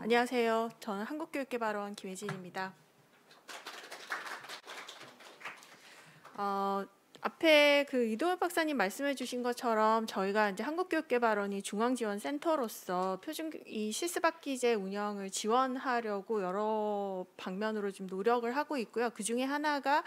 안녕하세요. 저는 한국교육개발원 김혜진입니다. 앞에 이도엽 박사님 말씀해 주신 것처럼 저희가 이제 한국교육개발원이 중앙지원센터로서 이 실습학기제 운영을 지원하려고 여러 방면으로 좀 노력을 하고 있고요. 그 중에 하나가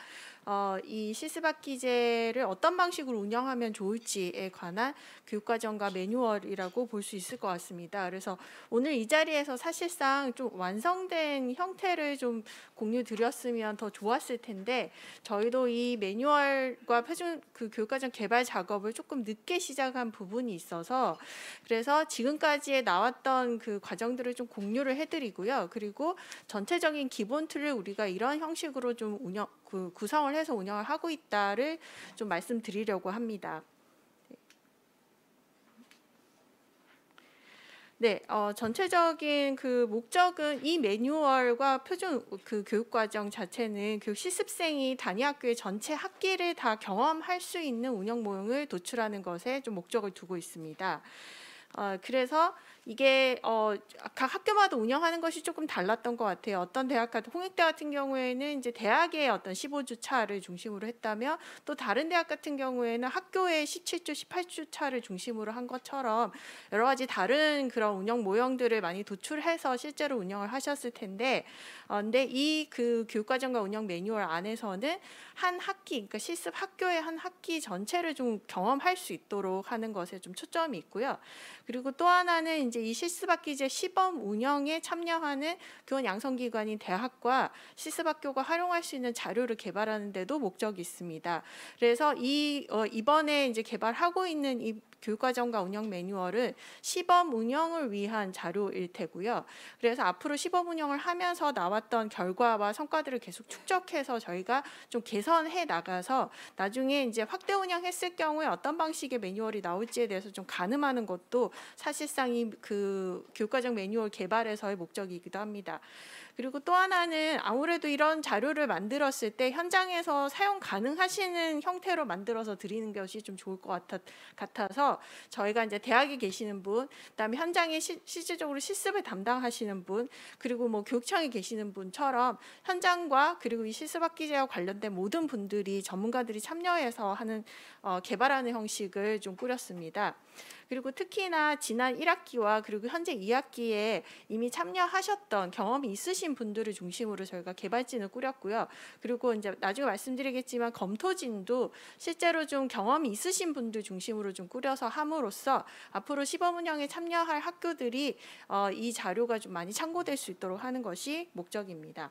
이 실습학기제를 어떤 방식으로 운영하면 좋을지에 관한 교육과정과 매뉴얼이라고 볼 수 있을 것 같습니다. 그래서 오늘 이 자리에서 사실상 좀 완성된 형태를 좀 공유 드렸으면 더 좋았을 텐데 저희도 이 매뉴얼과 표준 교육과정 개발 작업을 조금 늦게 시작한 부분이 있어서 그래서 지금까지에 나왔던 그 과정들을 좀 공유를 해드리고요. 그리고 전체적인 기본 틀을 우리가 이런 형식으로 좀 구성을 해서 운영을 하고 있다를 좀 말씀드리려고 합니다. 네, 전체적인 목적은 이 매뉴얼과 표준 교육과정 자체는 교육 실습생이 단위 학교의 전체 학기를 다 경험할 수 있는 운영 모형을 도출하는 것에 좀 목적을 두고 있습니다. 그래서 이게 각 학교마다 운영하는 것이 조금 달랐던 것 같아요. 어떤 대학 같은 홍익대 같은 경우에는 이제 대학의 어떤 15주 차를 중심으로 했다면 또 다른 대학 같은 경우에는 학교의 17주, 18주 차를 중심으로 한 것처럼 여러 가지 다른 그런 운영 모형들을 많이 도출해서 실제로 운영을 하셨을 텐데 근데 이 교육과정과 운영 매뉴얼 안에서는 한 학기, 그러니까 실습 학교의 한 학기 전체를 좀 경험할 수 있도록 하는 것에 좀 초점이 있고요. 그리고 또 하나는 이제 이 실습학기제 시범 운영에 참여하는 교원 양성기관인 대학과 실습학교가 활용할 수 있는 자료를 개발하는 데도 목적이 있습니다. 그래서 이번에 이제 개발하고 있는 이 교육과정과 운영 매뉴얼은 시범 운영을 위한 자료일 테고요. 그래서 앞으로 시범 운영을 하면서 나왔던 결과와 성과들을 계속 축적해서 저희가 좀 개선해 나가서 나중에 이제 확대 운영했을 경우에 어떤 방식의 매뉴얼이 나올지에 대해서 좀 가늠하는 것도 사실상 이 교육과정 매뉴얼 개발에서의 목적이기도 합니다. 그리고 또 하나는 아무래도 이런 자료를 만들었을 때 현장에서 사용 가능하시는 형태로 만들어서 드리는 것이 좀 좋을 것 같아서 저희가 이제 대학에 계시는 분, 그다음에 현장에 실질적으로 실습을 담당하시는 분, 그리고 뭐 교육청에 계시는 분처럼 현장과 그리고 이 실습학기제와 관련된 모든 분들이 전문가들이 참여해서 하는 개발하는 형식을 좀 꾸렸습니다. 그리고 특히나 지난 1학기와 그리고 현재 2학기에 이미 참여하셨던 경험이 있으신 분들을 중심으로 저희가 개발진을 꾸렸고요. 그리고 이제 나중에 말씀드리겠지만 검토진도 실제로 좀 경험이 있으신 분들 중심으로 좀 꾸려서 함으로써 앞으로 시범 운영에 참여할 학교들이 이 자료가 좀 많이 참고될 수 있도록 하는 것이 목적입니다.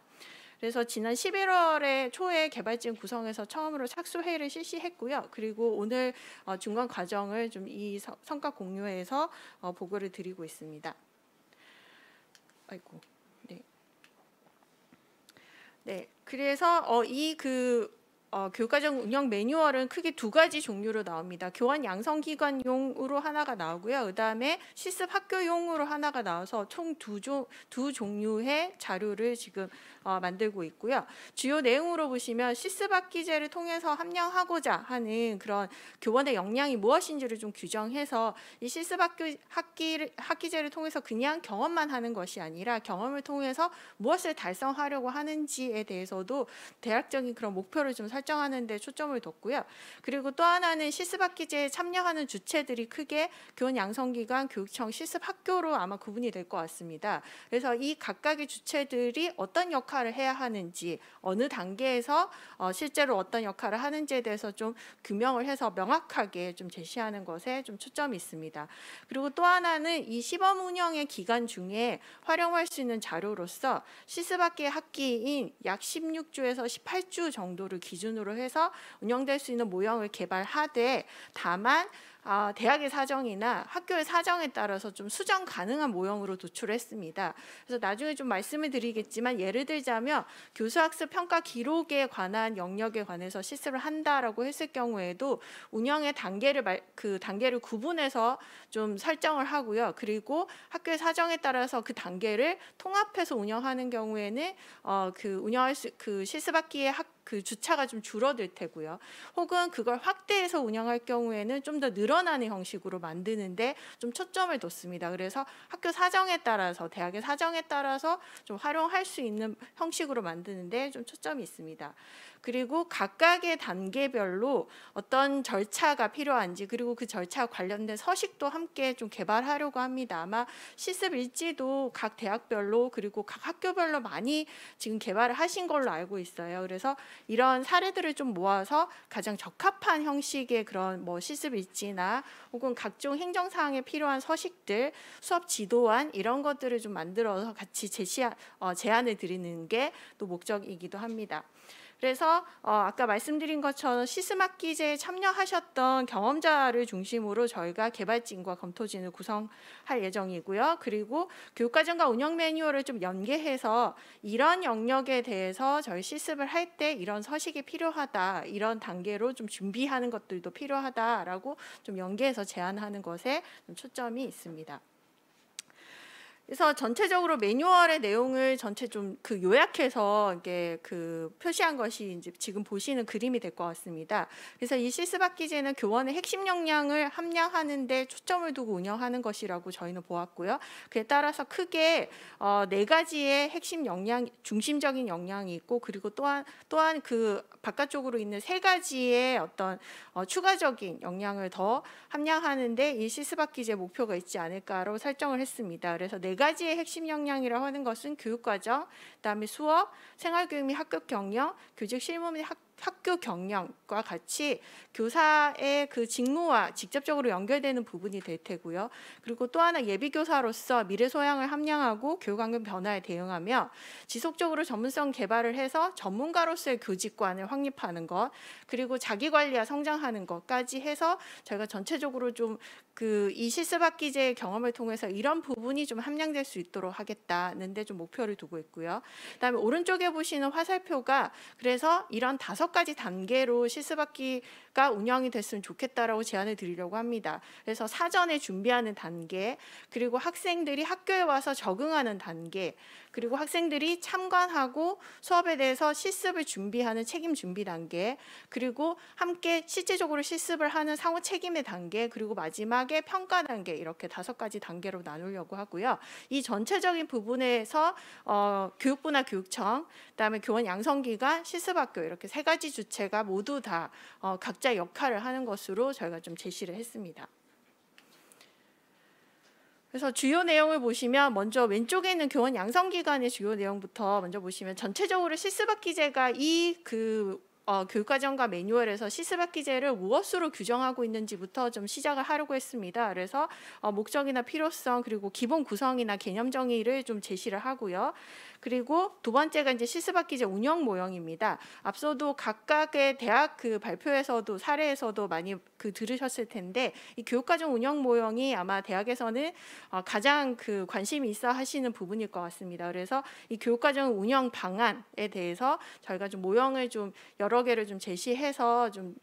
그래서 지난 11월에 초에 개발진 구성해서 처음으로 착수회의를 실시했고요. 그리고 오늘 중간 과정을 좀 이 성과 공유해서 보고를 드리고 있습니다. 아이고, 네. 네, 그래서 이 교육과정 운영 매뉴얼은 크게 두 가지 종류로 나옵니다. 교원 양성기관용으로 하나가 나오고요. 그다음에 실습 학교용으로 하나가 나와서 총 두 종류의 자료를 지금 만들고 있고요. 주요 내용으로 보시면 실습학기제를 통해서 함양하고자 하는 그런 교원의 역량이 무엇인지를 좀 규정해서 이 실습학기제를 통해서 그냥 경험만 하는 것이 아니라 경험을 통해서 무엇을 달성하려고 하는지에 대해서도 대략적인 그런 목표를 좀 설정하는 데 초점을 뒀고요. 그리고 또 하나는 실습학기제에 참여하는 주체들이 크게 교원 양성기관, 교육청, 실습학교로 아마 구분이 될 것 같습니다. 그래서 이 각각의 주체들이 어떤 역할을 해야 하는지, 어느 단계에서 실제로 어떤 역할을 하는지에 대해서 좀 규명을 해서 명확하게 좀 제시하는 것에 좀 초점이 있습니다. 그리고 또 하나는 이 시범 운영의 기간 중에 활용할 수 있는 자료로서 실습학기 학기인 약 16주에서 18주 정도를 기준으로 해서 운영될 수 있는 모형을 개발하되 다만 대학의 사정이나 학교의 사정에 따라서 좀 수정 가능한 모형으로 도출했습니다. 그래서 나중에 좀 말씀을 드리겠지만 예를 들자면 교수학습 평가 기록에 관한 영역에 관해서 실습을 한다라고 했을 경우에도 운영의 단계를 구분해서 좀 설정을 하고요. 그리고 학교의 사정에 따라서 그 단계를 통합해서 운영하는 경우에는 실습학기의 그 주차가 좀 줄어들 테고요. 혹은 그걸 확대해서 운영할 경우에는 좀 더 늘어나는 형식으로 만드는데 좀 초점을 뒀습니다. 그래서 학교 사정에 따라서 대학의 사정에 따라서 좀 활용할 수 있는 형식으로 만드는데 좀 초점이 있습니다. 그리고 각각의 단계별로 어떤 절차가 필요한지 그리고 그 절차와 관련된 서식도 함께 좀 개발하려고 합니다. 아마 실습 일지도 각 대학별로 그리고 각 학교별로 많이 지금 개발을 하신 걸로 알고 있어요. 그래서 이런 사례들을 좀 모아서 가장 적합한 형식의 그런 뭐 실습 일지나 혹은 각종 행정사항에 필요한 서식들, 수업 지도안 이런 것들을 좀 만들어서 같이 제안을 드리는 게 또 목적이기도 합니다. 그래서 아까 말씀드린 것처럼 시스마키제에 참여하셨던 경험자를 중심으로 저희가 개발진과 검토진을 구성할 예정이고요. 그리고 교육과정과 운영 매뉴얼을 좀 연계해서 이런 영역에 대해서 저희 실습을 할 때 이런 서식이 필요하다, 이런 단계로 좀 준비하는 것들도 필요하다라고 좀 연계해서 제안하는 것에 좀 초점이 있습니다. 그래서 전체적으로 매뉴얼의 내용을 전체 좀 그 요약해서 이게 그 표시한 것이 이제 지금 보시는 그림이 될 것 같습니다. 그래서 이 실습학기제는 교원의 핵심 역량을 함량하는 데 초점을 두고 운영하는 것이라고 저희는 보았고요. 그에 따라서 크게 4가지의 핵심 역량, 중심적인 역량이 있고 그리고 또한 그 바깥쪽으로 있는 3가지의 어떤 추가적인 역량을 더 함량하는데 이 실습학기제 목표가 있지 않을까로 설정을 했습니다. 그래서 4가지의 핵심 역량이라고 하는 것은 교육과정, 그다음에 수업, 생활교육 및 학급 경영, 교직 실무 및 학교 경영과 같이 교사의 그 직무와 직접적으로 연결되는 부분이 될 테고요. 그리고 또 하나 예비교사로서 미래 소양을 함량하고 교육 환경 변화에 대응하며 지속적으로 전문성 개발을 해서 전문가로서의 교직관을 확립하는 것, 그리고 자기관리와 성장하는 것까지 해서 저희가 전체적으로 좀 그 이 실습학기제의 경험을 통해서 이런 부분이 좀 함량될 수 있도록 하겠다는 데 좀 목표를 두고 있고요. 그다음에 오른쪽에 보시는 화살표가 그래서 이런 5가지 단계로 실습학기가 운영이 됐으면 좋겠다라고 제안을 드리려고 합니다. 그래서 사전에 준비하는 단계, 그리고 학생들이 학교에 와서 적응하는 단계, 그리고 학생들이 참관하고 수업에 대해서 실습을 준비하는 책임 준비 단계, 그리고 함께 실제적으로 실습을 하는 상호 책임의 단계, 그리고 마지막에 평가 단계, 이렇게 5가지 단계로 나누려고 하고요. 이 전체적인 부분에서 교육부나 교육청, 그다음에 교원 양성기관, 실습학교 이렇게 3가지 주체가 모두 다 각자 역할을 하는 것으로 저희가 좀 제시를 했습니다. 그래서 주요 내용을 보시면 먼저 왼쪽에 있는 교원 양성기관의 주요 내용부터 먼저 보시면 전체적으로 실습학기제가 교육과정과 매뉴얼에서 실습학기제를 무엇으로 규정하고 있는지부터 좀 시작을 하려고 했습니다. 그래서 목적이나 필요성 그리고 기본 구성이나 개념 정의를 좀 제시를 하고요. 그리고 2번째가 이제 실습학기제 운영 모형입니다. 앞서도 각각의 대학 그 발표에서도 사례에서도 많이 들으셨을 텐데 이 교육과정 운영 모형이 아마 대학에서는 가장 그 관심이 있어 하시는 부분일 것 같습니다. 그래서 이 교육과정 운영 방안에 대해서 저희가 좀 모형을 좀 여러 개를 좀 제시해서 좀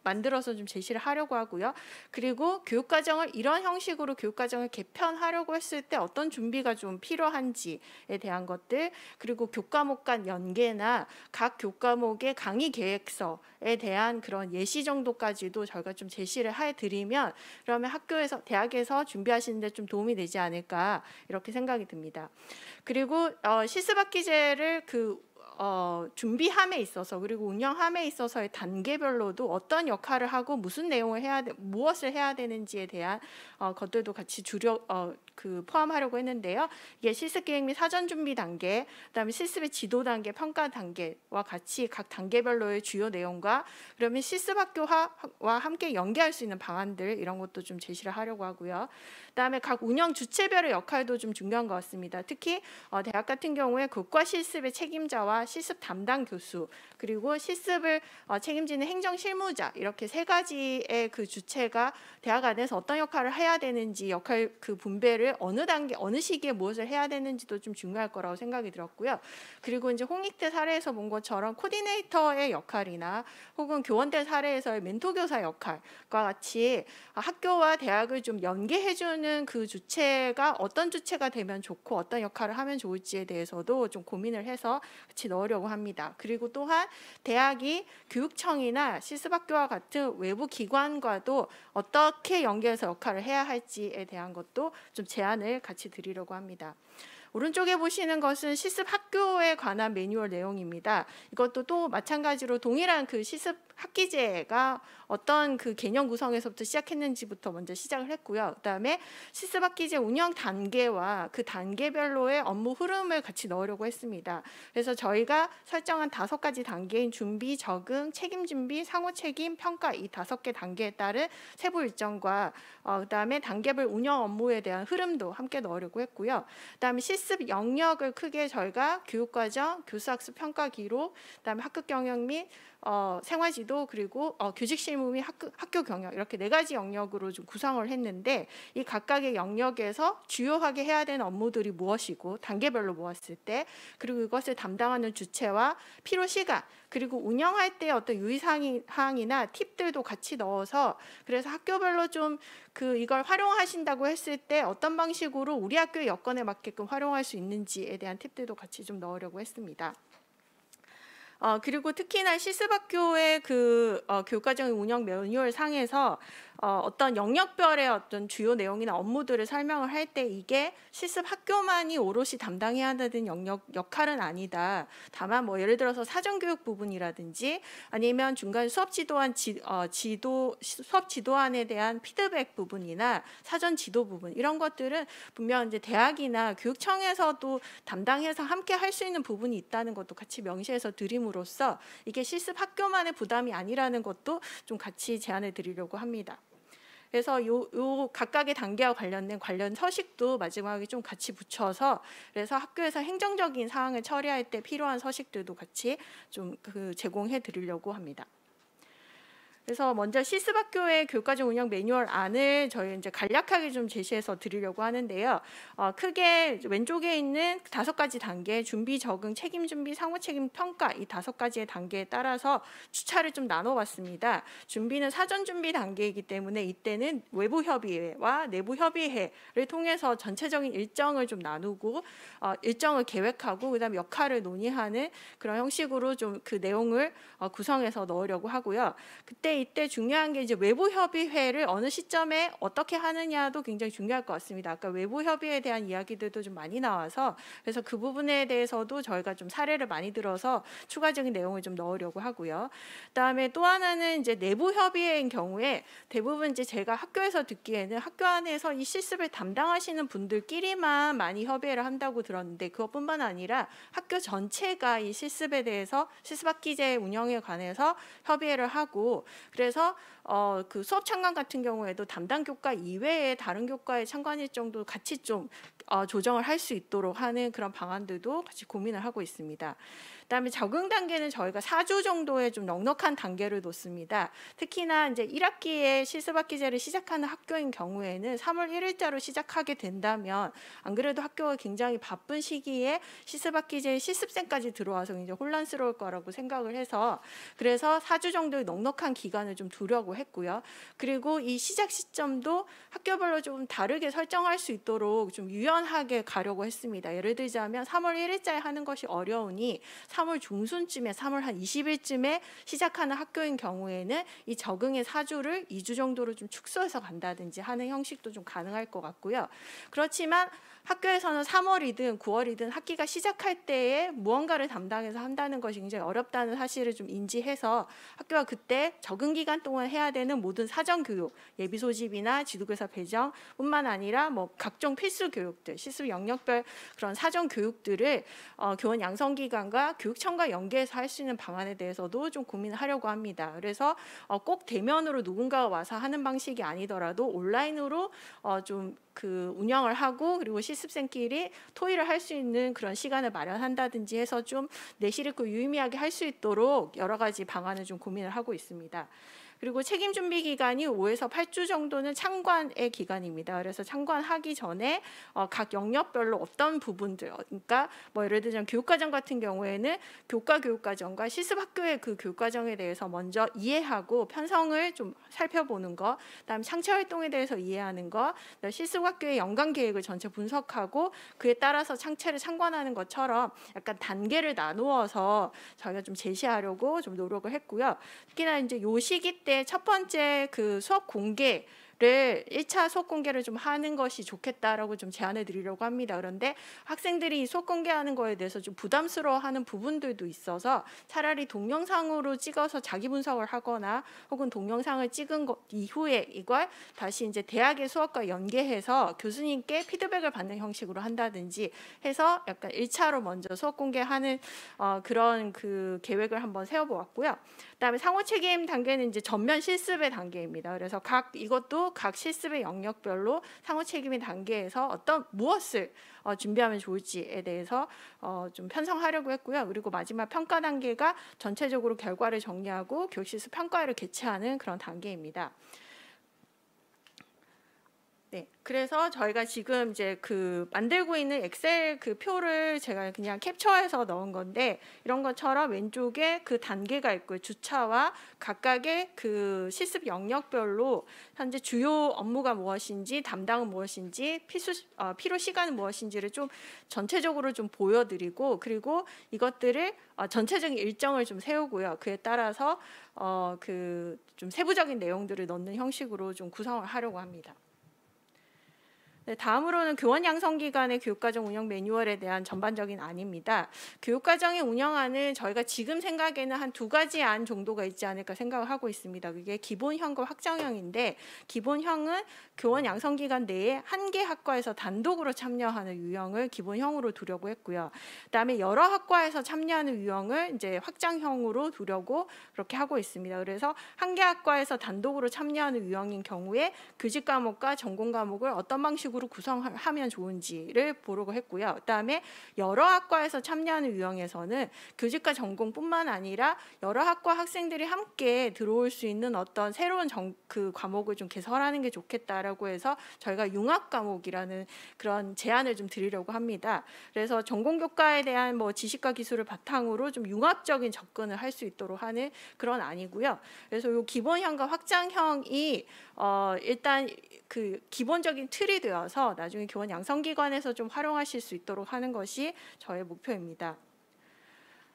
만들어서 좀 제시를 하려고 하고요. 그리고 교육과정을 이런 형식으로 교육과정을 개편하려고 했을 때 어떤 준비가 좀 필요한지에 대한 것들, 그리고 교과목 간 연계나 각 교과목의 강의 계획서에 대한 그런 예시 정도까지도 저희가 좀 제시를 해드리면 그러면 학교에서 대학에서 준비하시는데 좀 도움이 되지 않을까 이렇게 생각이 듭니다. 그리고 실습학기제를 준비함에 있어서 그리고 운영함에 있어서의 단계별로도 어떤 역할을 하고 무슨 내용을 무엇을 해야 되는지에 대한 것들도 같이 포함하려고 했는데요. 이게 실습 계획 및 사전 준비 단계, 그다음에 실습의 지도 단계, 평가 단계와 같이 각 단계별로의 주요 내용과 그러면 실습학교와 함께 연계할 수 있는 방안들 이런 것도 좀 제시를 하려고 하고요. 그다음에 각 운영 주체별의 역할도 좀 중요한 것 같습니다. 특히 대학 같은 경우에 교과 실습의 책임자와 실습 담당 교수 그리고 실습을 책임지는 행정 실무자 이렇게 3가지의 그 주체가 대학 안에서 어떤 역할을 해야 되는지 역할 그 분배를 어느 단계 어느 시기에 무엇을 해야 되는지도 좀 중요할 거라고 생각이 들었고요. 그리고 이제 홍익대 사례에서 본 것처럼 코디네이터의 역할이나 혹은 교원대 사례에서의 멘토 교사 역할과 같이 학교와 대학을 좀 연계해주는 그 주체가 어떤 주체가 되면 좋고 어떤 역할을 하면 좋을지에 대해서도 좀 고민을 해서 같이 넣으려고 합니다. 그리고 또한 대학이 교육청이나 실습학교와 같은 외부 기관과도 어떻게 연계해서 역할을 해야 할지에 대한 것도 좀 제안을 같이 드리려고 합니다. 오른쪽에 보시는 것은 실습학교에 관한 매뉴얼 내용입니다. 이것도 또 마찬가지로 동일한 그 실습 학기제가 어떤 그 개념 구성에서부터 시작했는지부터 먼저 시작을 했고요. 그다음에 실습 학기제 운영 단계와 그 단계별로의 업무 흐름을 같이 넣으려고 했습니다. 그래서 저희가 설정한 5가지 단계인 준비, 적응, 책임 준비, 상호 책임, 평가 이 5개 단계에 따른 세부 일정과 그다음에 단계별 운영 업무에 대한 흐름도 함께 넣으려고 했고요. 그다음에 실습 영역을 크게 저희가 교육과정, 교수학습 평가 기록, 그다음에 학급 경영 및 생활지도 그리고 교직 실무 및 학교 경영 이렇게 4가지 영역으로 좀 구성을 했는데 이 각각의 영역에서 주요하게 해야 되는 업무들이 무엇이고 단계별로 모았을 때 그리고 이것을 담당하는 주체와 필요 시간 그리고 운영할 때 어떤 유의사항이나 팁들도 같이 넣어서 그래서 학교별로 좀 이걸 활용하신다고 했을 때 어떤 방식으로 우리 학교의 여건에 맞게끔 활용할 수 있는지에 대한 팁들도 같이 좀 넣으려고 했습니다. 그리고 특히나 실습학교의 교육과정 운영 매뉴얼 상에서 어떤 영역별의 어떤 주요 내용이나 업무들을 설명을 할 때 이게 실습학교만이 오롯이 담당해야 되는 역할은 아니다. 다만 뭐 예를 들어서 사전교육 부분이라든지 아니면 중간 수업 지도안 수업 지도안에 대한 피드백 부분이나 사전 지도 부분 이런 것들은 분명 이제 대학이나 교육청에서도 담당해서 함께 할 수 있는 부분이 있다는 것도 같이 명시해서 드림으로써 이게 실습학교만의 부담이 아니라는 것도 좀 같이 제안해 드리려고 합니다. 그래서 요 각각의 단계와 관련 서식도 마지막에 좀 같이 붙여서 그래서 학교에서 행정적인 사항을 처리할 때 필요한 서식들도 같이 좀 제공해 드리려고 합니다. 그래서 먼저 실습학교의 교육과정 운영 매뉴얼 안을 저희 이제 간략하게 좀 제시해서 드리려고 하는데요. 크게 왼쪽에 있는 5가지 단계, 준비, 적응, 책임 준비, 상호 책임, 평가 이 5가지의 단계에 따라서 주차를 좀 나눠봤습니다. 준비는 사전 준비 단계이기 때문에 이때는 외부 협의회와 내부 협의회를 통해서 전체적인 일정을 좀 나누고 일정을 계획하고 그다음에 역할을 논의하는 그런 형식으로 좀 그 내용을 구성해서 넣으려고 하고요. 이때 중요한 게 이제 외부 협의회를 어느 시점에 어떻게 하느냐도 굉장히 중요할 것 같습니다. 아까 외부 협의회에 대한 이야기들도 좀 많이 나와서 그래서 그 부분에 대해서도 저희가 좀 사례를 많이 들어서 추가적인 내용을 좀 넣으려고 하고요. 그다음에 또 하나는 이제 내부 협의회인 경우에 대부분 이제 제가 학교에서 듣기에는 학교 안에서 이 실습을 담당하시는 분들끼리만 많이 협의를 한다고 들었는데 그것뿐만 아니라 학교 전체가 이 실습에 대해서 실습학기제 운영에 관해서 협의를 하고 그래서 그 수업 참관 같은 경우에도 담당 교과 이외에 다른 교과의 참관 일정도 같이 좀 조정을 할 수 있도록 하는 그런 방안들도 같이 고민을 하고 있습니다. 그다음에 적응 단계는 저희가 4주 정도의 좀 넉넉한 단계를 놓습니다. 특히나 이제 1학기에 실습학기제를 시작하는 학교인 경우에는 3월 1일자로 시작하게 된다면 안 그래도 학교가 굉장히 바쁜 시기에 실습학기제에 실습생까지 들어와서 굉장히 혼란스러울 거라고 생각을 해서 그래서 4주 정도의 넉넉한 기간을 좀 두려고 했고요. 그리고 이 시작 시점도 학교별로 좀 다르게 설정할 수 있도록 좀 유연하게 가려고 했습니다. 예를 들자면 3월 1일자에 하는 것이 어려우니 3월 중순쯤에 3월 한 20일쯤에 시작하는 학교인 경우에는 이 적응의 4주를 2주 정도로 좀 축소해서 간다든지 하는 형식도 좀 가능할 것 같고요. 그렇지만 학교에서는 3월이든 9월이든 학기가 시작할 때에 무언가를 담당해서 한다는 것이 굉장히 어렵다는 사실을 좀 인지해서 학교가 그때 적응 기간 동안 해야 되는 모든 사전 교육, 예비 소집이나 지도교사 배정뿐만 아니라 뭐 각종 필수 교육들, 실습 영역별 그런 사전 교육들을 교원 양성 기관과 교육청과 연계해서 할 수 있는 방안에 대해서도 좀 고민하려고 합니다. 그래서 꼭 대면으로 누군가가 와서 하는 방식이 아니더라도 온라인으로 좀 운영을 하고 그리고 실습생끼리 토의를 할 수 있는 그런 시간을 마련한다든지 해서 좀 내실 있고 유의미하게 할 수 있도록 여러 가지 방안을 좀 고민을 하고 있습니다. 그리고 책임 준비 기간이 5에서 8주 정도는 참관의 기간입니다. 그래서 참관하기 전에 각 영역별로 어떤 부분들, 그러니까 뭐 예를 들자면 교육과정 같은 경우에는 교과 교육과정과 실습학교의 그 교육과정에 대해서 먼저 이해하고 편성을 좀 살펴보는 거, 그다음 창체 활동에 대해서 이해하는 거, 실습학교의 연간 계획을 전체 분석하고 그에 따라서 창체를 참관하는 것처럼 약간 단계를 나누어서 저희가 좀 제시하려고 좀 노력을 했고요. 특히나 이제 요 시기 때 첫 번째 그 수업 공개를 1차 수업 공개를 좀 하는 것이 좋겠다라고 좀 제안을 드리려고 합니다. 그런데 학생들이 수업 공개하는 거에 대해서 좀 부담스러워하는 부분들도 있어서 차라리 동영상으로 찍어서 자기 분석을 하거나 혹은 동영상을 찍은 것 이후에 이걸 다시 이제 대학의 수업과 연계해서 교수님께 피드백을 받는 형식으로 한다든지 해서 약간 1차로 먼저 수업 공개하는 그런 그 계획을 한번 세워보았고요. 그다음에 상호 책임 단계는 이제 전면 실습의 단계입니다. 그래서 이것도 각 실습의 영역별로 상호 책임의 단계에서 무엇을 준비하면 좋을지에 대해서 좀 편성하려고 했고요. 그리고 마지막 평가 단계가 전체적으로 결과를 정리하고 교육실습 평가회를 개최하는 그런 단계입니다. 네, 그래서 저희가 지금 이제 그 만들고 있는 엑셀 그 표를 제가 그냥 캡처해서 넣은 건데 이런 것처럼 왼쪽에 그 단계가 있고요. 주차와 각각의 그 실습 영역별로 현재 주요 업무가 무엇인지, 담당은 무엇인지, 필요 시간은 무엇인지를 좀 전체적으로 좀 보여드리고 그리고 이것들을 전체적인 일정을 좀 세우고요. 그에 따라서 그 좀 세부적인 내용들을 넣는 형식으로 좀 구성을 하려고 합니다. 네, 다음으로는 교원 양성기관의 교육과정 운영 매뉴얼에 대한 전반적인 안입니다. 교육과정의 운영안은 저희가 지금 생각에는 한 2가지 안 정도가 있지 않을까 생각을 하고 있습니다. 그게 기본형과 확장형인데 기본형은 교원 양성기관 내에 한 개 학과에서 단독으로 참여하는 유형을 기본형으로 두려고 했고요. 그다음에 여러 학과에서 참여하는 유형을 이제 확장형으로 두려고 그렇게 하고 있습니다. 그래서 한 개 학과에서 단독으로 참여하는 유형인 경우에 교직 과목과 전공 과목을 어떤 방식으로 구성하면 좋은지를 보려고 했고요. 그다음에 여러 학과에서 참여하는 유형에서는 교직과 전공뿐만 아니라 여러 학과 학생들이 함께 들어올 수 있는 어떤 새로운 그 과목을 좀 개설하는 게 좋겠다라고 해서 저희가 융합 과목이라는 그런 제안을 좀 드리려고 합니다. 그래서 전공교과에 대한 뭐 지식과 기술을 바탕으로 좀 융합적인 접근을 할 수 있도록 하는 그런 안이고요. 그래서 이 기본형과 확장형이 일단 그 기본적인 틀이 되어서 나중에 교원 양성기관에서 좀 활용하실 수 있도록 하는 것이 저의 목표입니다.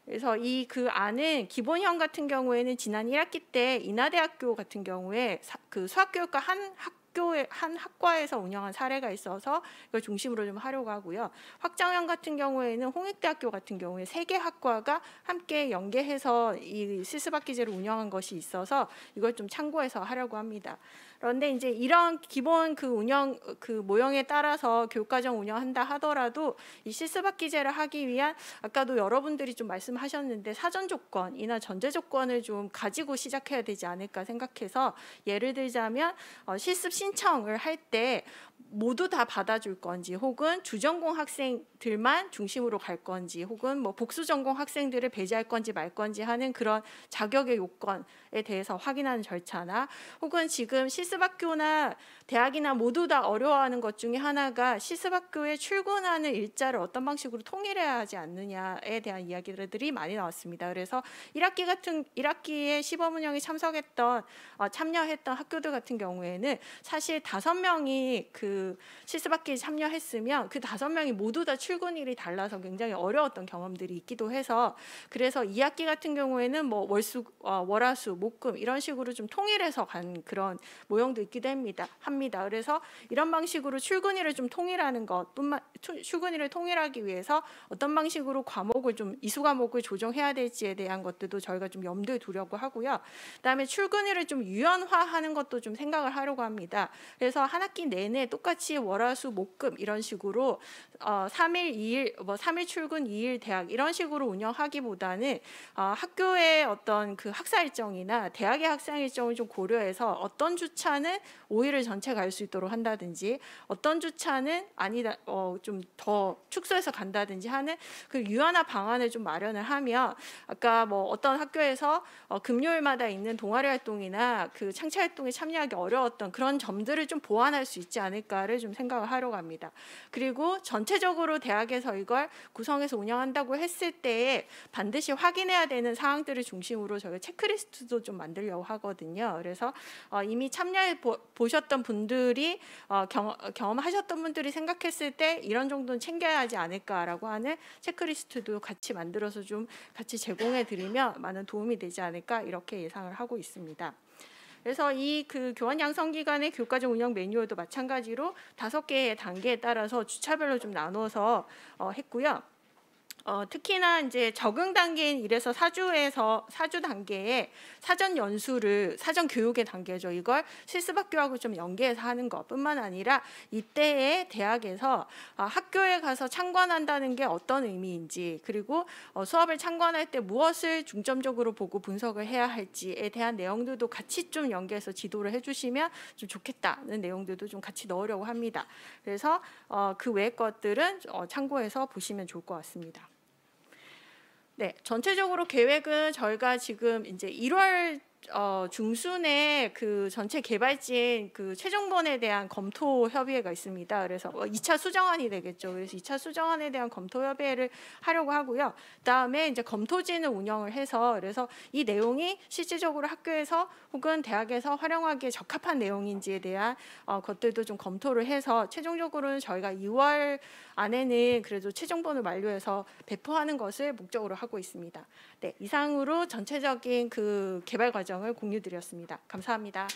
그래서 이 그 안은 기본형 같은 경우에는 지난 1학기 때 인하대학교 같은 경우에 그 수학교육과 한 학과에서 운영한 사례가 있어서 이걸 중심으로 좀 하려고 하고요. 확장형 같은 경우에는 홍익대학교 같은 경우에 3개 학과가 함께 연계해서 이 실습학기제를 운영한 것이 있어서 이걸 좀 참고해서 하려고 합니다. 그런데 이제 이런 기본 그 운영 그 모형에 따라서 교육과정 운영한다 하더라도 이 실습학기제를 하기 위한 아까도 여러분들이 좀 말씀하셨는데 사전 조건이나 전제 조건을 좀 가지고 시작해야 되지 않을까 생각해서 예를 들자면 실습 신청을 할 때 모두 다 받아줄 건지 혹은 주전공 학생들만 중심으로 갈 건지 혹은 뭐 복수 전공 학생들을 배제할 건지 말 건지 하는 그런 자격의 요건에 대해서 확인하는 절차나 혹은 지금 실습학교나 대학이나 모두 다 어려워하는 것 중에 하나가 실습학교에 출근하는 일자를 어떤 방식으로 통일해야 하지 않느냐에 대한 이야기들이 많이 나왔습니다. 그래서 1학기에 시범 운영에 참여했던 학교들 같은 경우에는 사실 5명이 그 실습학기에 참여했으면 그 5명이 모두 다 출근일이 달라서 굉장히 어려웠던 경험들이 있기도 해서 그래서 2학기 같은 경우에는 뭐 월화수, 목금 이런 식으로 좀 통일해서 간 그런 모형도 있기도 합니다. 그래서 이런 방식으로 출근일을 좀 통일하는 출근일을 통일하기 위해서 어떤 방식으로 과목을 좀 이수 과목을 조정해야 될지에 대한 것들도 저희가 좀 염두에 두려고 하고요. 그다음에 출근일을 좀 유연화하는 것도 좀 생각을 하려고 합니다. 그래서 한 학기 내내 똑같이 월화수목금 이런 식으로 3일 2일 뭐 3일 출근 2일 대학 이런 식으로 운영하기보다는 학교의 어떤 그 학사 일정이나 대학의 학사 일정을 좀 고려해서 어떤 주차는 5일을 전체 갈 수 있도록 한다든지 어떤 주차는 아니다 좀 더 축소해서 간다든지 하는 그 유연한 방안을 좀 마련을 하면 아까 뭐 어떤 학교에서 금요일마다 있는 동아리 활동이나 그 창체 활동에 참여하기 어려웠던 그런 점들을 좀 보완할 수 있지 않을까를 좀 생각을 하려고 합니다. 그리고 전체적으로 대학에서 이걸 구성해서 운영한다고 했을 때에 반드시 확인해야 되는 사항들을 중심으로 저희가 체크리스트도 좀 만들려고 하거든요. 그래서 이미 참여해 보셨던 분들이 경험하셨던 분들이 생각했을 때 이런 정도는 챙겨야 하지 않을까라고 하는 체크리스트도 같이 만들어서 좀 같이 제공해 드리면 많은 도움이 되지 않을까 이렇게 예상을 하고 있습니다. 그래서 이 그 교환 양성 기간의 교과정 운영 매뉴얼도 마찬가지로 5개의 단계에 따라서 주차별로 좀 나눠서 했고요. 특히나 이제 적응 단계인 1에서 4주 단계에 사전 연수를 사전 교육의 단계죠. 이걸 실습학교하고 좀 연계해서 하는 것뿐만 아니라 이때에 대학에서 학교에 가서 참관한다는 게 어떤 의미인지 그리고 수업을 참관할 때 무엇을 중점적으로 보고 분석을 해야 할지에 대한 내용들도 같이 좀 연계해서 지도를 해주시면 좀 좋겠다는 내용들도 좀 같이 넣으려고 합니다. 그래서 그 외의 것들은 참고해서 보시면 좋을 것 같습니다. 네, 전체적으로 계획은 저희가 지금 이제 1월 중순에 그 전체 개발진 그 최종본에 대한 검토 협의회가 있습니다. 그래서 2차 수정안이 되겠죠. 그래서 2차 수정안에 대한 검토 협의회를 하려고 하고요. 그다음에 이제 검토진을 운영을 해서 그래서 이 내용이 실질적으로 학교에서 혹은 대학에서 활용하기에 적합한 내용인지에 대한 것들도 좀 검토를 해서 최종적으로는 저희가 2월 안에는 그래도 최종본을 완료해서 배포하는 것을 목적으로 하고 있습니다. 네, 이상으로 전체적인 그 개발 과정을 공유드렸습니다. 감사합니다.